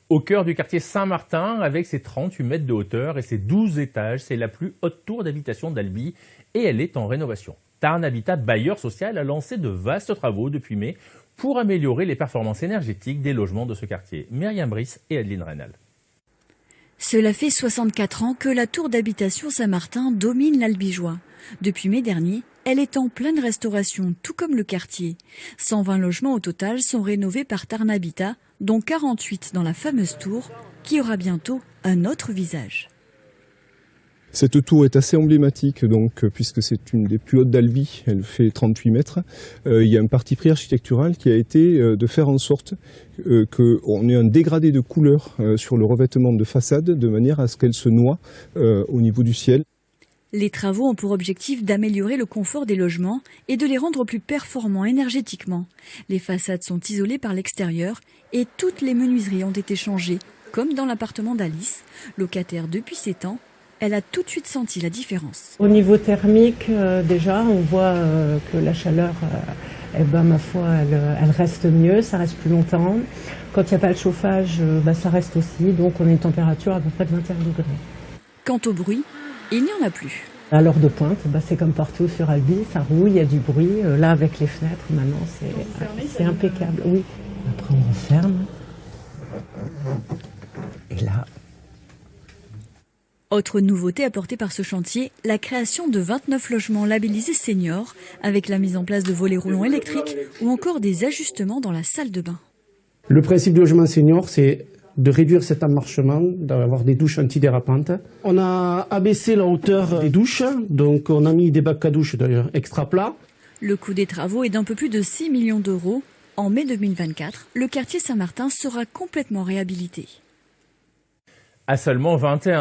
Au cœur du quartier Saint-Martin, avec ses 38 mètres de hauteur et ses 12 étages, c'est la plus haute tour d'habitation d'Albi et elle est en rénovation. Tarn Habitat, bailleur social, a lancé de vastes travaux depuis mai pour améliorer les performances énergétiques des logements de ce quartier. Myriam Brice et Adeline Reynal. Cela fait 64 ans que la tour d'habitation Saint-Martin domine l'Albigeois. Depuis mai dernier, elle est en pleine restauration, tout comme le quartier. 120 logements au total sont rénovés par Tarn Habitat, dont 48 dans la fameuse tour, qui aura bientôt un autre visage. Cette tour est assez emblématique, donc, puisque c'est une des plus hautes d'Albi, elle fait 38 mètres. Il y a un parti pris architectural qui a été de faire en sorte qu'on ait un dégradé de couleur sur le revêtement de façade, de manière à ce qu'elle se noie au niveau du ciel. Les travaux ont pour objectif d'améliorer le confort des logements et de les rendre plus performants énergétiquement. Les façades sont isolées par l'extérieur et toutes les menuiseries ont été changées, comme dans l'appartement d'Alice, locataire depuis 7 ans. Elle a tout de suite senti la différence. Au niveau thermique, déjà, on voit que la chaleur, ma foi, elle reste mieux, ça reste plus longtemps. Quand il n'y a pas le chauffage, ça reste aussi, donc on a une température à peu près de 21 degrés. Quant au bruit, il n'y en a plus. À l'heure de pointe, c'est comme partout sur Albi, ça roule, il y a du bruit. Là, avec les fenêtres, maintenant, c'est impeccable. Oui. Après, on referme. Et là... Autre nouveauté apportée par ce chantier, la création de 29 logements labellisés seniors, avec la mise en place de volets roulants électriques ou encore des ajustements dans la salle de bain. Le principe du logement senior, c'est de réduire cet emmarchement, d'avoir des douches antidérapantes. On a abaissé la hauteur des douches, donc on a mis des bacs à douche d'ailleurs extra plats. Le coût des travaux est d'un peu plus de 6 millions d'euros. En mai 2024, le quartier Saint-Martin sera complètement réhabilité. À seulement 21